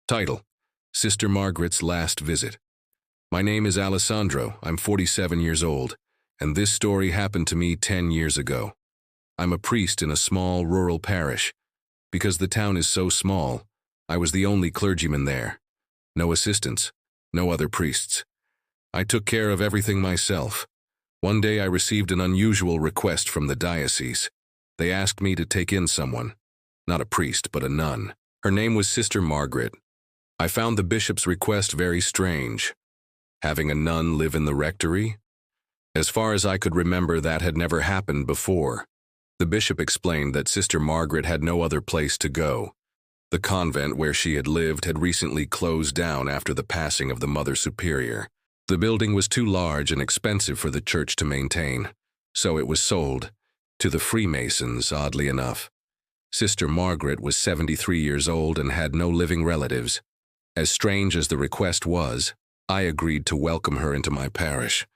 Title: Sister Margaret's Last Visit. My name is Alessandro. I'm 47 years old, and this story happened to me 10 years ago. I'm a priest in a small rural parish. Because the town is so small, I was the only clergyman there. No assistants, no other priests. I took care of everything myself. One day I received an unusual request from the diocese. They asked me to take in someone. Not a priest, but a nun. Her name was Sister Margaret. I found the bishop's request very strange. Having a nun live in the rectory? As far as I could remember, that had never happened before. The bishop explained that Sister Margaret had no other place to go. The convent where she had lived had recently closed down after the passing of the Mother Superior. The building was too large and expensive for the church to maintain, so it was sold to the Freemasons, oddly enough. Sister Margaret was 73 years old and had no living relatives. As strange as the request was, I agreed to welcome her into my parish.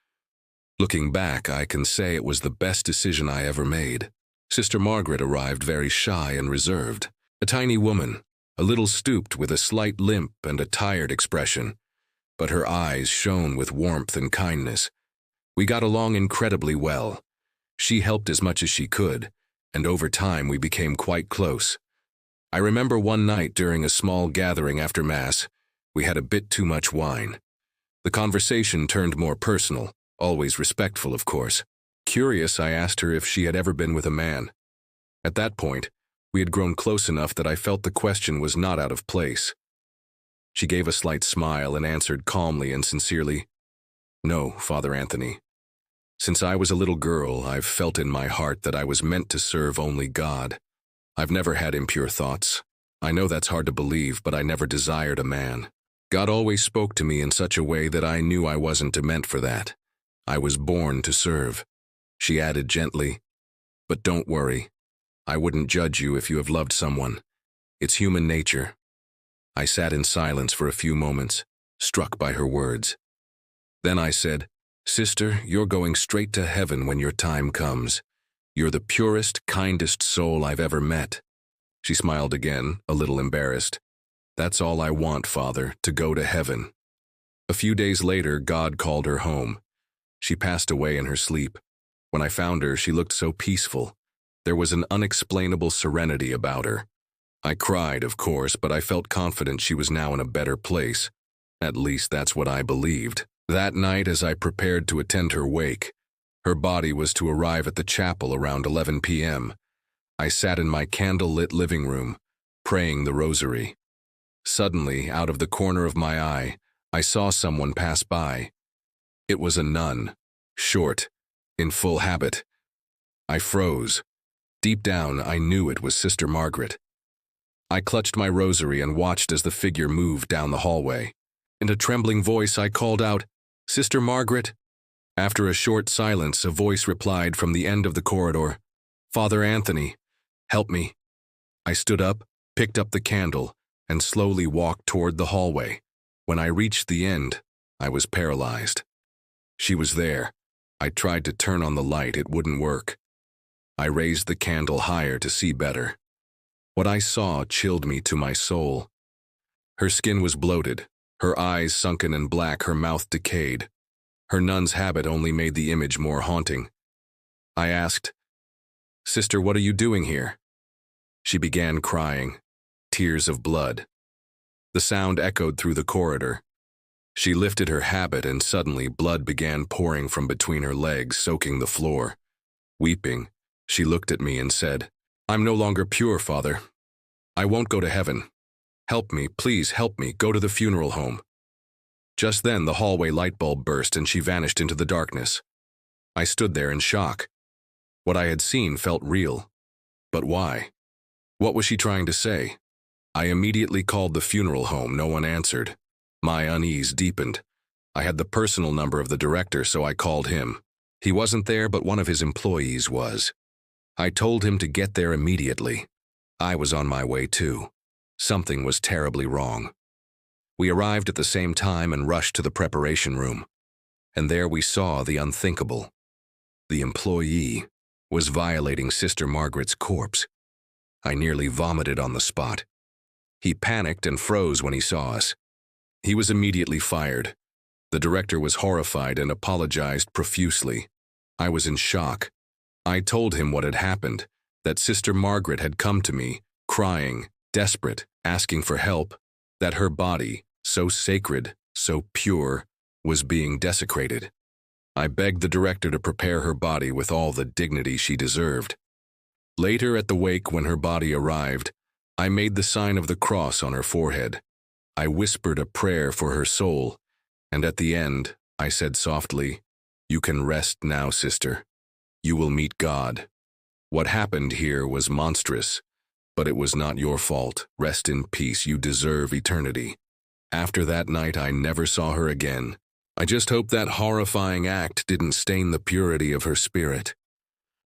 Looking back, I can say it was the best decision I ever made. Sister Margaret arrived very shy and reserved. A tiny woman, a little stooped with a slight limp and a tired expression, but her eyes shone with warmth and kindness. We got along incredibly well. She helped as much as she could, and over time we became quite close. I remember one night during a small gathering after Mass, we had a bit too much wine. The conversation turned more personal, always respectful, of course. Curious, I asked her if she had ever been with a man. At that point, we had grown close enough that I felt the question was not out of place. She gave a slight smile and answered calmly and sincerely, "No, Father Anthony. Since I was a little girl, I've felt in my heart that I was meant to serve only God. I've never had impure thoughts. I know that's hard to believe, but I never desired a man. God always spoke to me in such a way that I knew I wasn't meant for that. I was born to serve." She added gently, "But don't worry. I wouldn't judge you if you have loved someone. It's human nature." I sat in silence for a few moments, struck by her words. Then I said, "Sister, you're going straight to heaven when your time comes. You're the purest, kindest soul I've ever met." She smiled again, a little embarrassed. "That's all I want, Father, to go to heaven." A few days later, God called her home. She passed away in her sleep. When I found her, she looked so peaceful. There was an unexplainable serenity about her. I cried, of course, but I felt confident she was now in a better place. At least that's what I believed. That night, as I prepared to attend her wake, her body was to arrive at the chapel around 11 p.m. I sat in my candle-lit living room, praying the rosary. Suddenly, out of the corner of my eye, I saw someone pass by. It was a nun, short, in full habit. I froze. Deep down, I knew it was Sister Margaret. I clutched my rosary and watched as the figure moved down the hallway. In a trembling voice, I called out, "Sister Margaret?" After a short silence, a voice replied from the end of the corridor, "Father Anthony, help me." I stood up, picked up the candle, and slowly walked toward the hallway. When I reached the end, I was paralyzed. She was there. I tried to turn on the light, it wouldn't work. I raised the candle higher to see better. What I saw chilled me to my soul. Her skin was bloated, her eyes sunken and black, her mouth decayed. Her nun's habit only made the image more haunting. I asked, "Sister, what are you doing here?" She began crying, tears of blood. The sound echoed through the corridor. She lifted her habit and suddenly blood began pouring from between her legs, soaking the floor. Weeping, she looked at me and said, "I'm no longer pure, Father. I won't go to heaven. Help me, please help me, go to the funeral home." Just then the hallway light bulb burst and she vanished into the darkness. I stood there in shock. What I had seen felt real. But why? What was she trying to say? I immediately called the funeral home. No one answered. My unease deepened. I had the personal number of the director, so I called him. He wasn't there, but one of his employees was. I told him to get there immediately. I was on my way too. Something was terribly wrong. We arrived at the same time and rushed to the preparation room. And there we saw the unthinkable. The employee was violating Sister Margaret's corpse. I nearly vomited on the spot. He panicked and froze when he saw us. He was immediately fired. The director was horrified and apologized profusely. I was in shock. I told him what had happened, that Sister Margaret had come to me, crying, desperate, asking for help, that her body, so sacred, so pure, was being desecrated. I begged the director to prepare her body with all the dignity she deserved. Later at the wake, when her body arrived, I made the sign of the cross on her forehead. I whispered a prayer for her soul, and at the end, I said softly, "You can rest now, sister. You will meet God. What happened here was monstrous, but it was not your fault. Rest in peace. You deserve eternity." After that night, I never saw her again. I just hope that horrifying act didn't stain the purity of her spirit.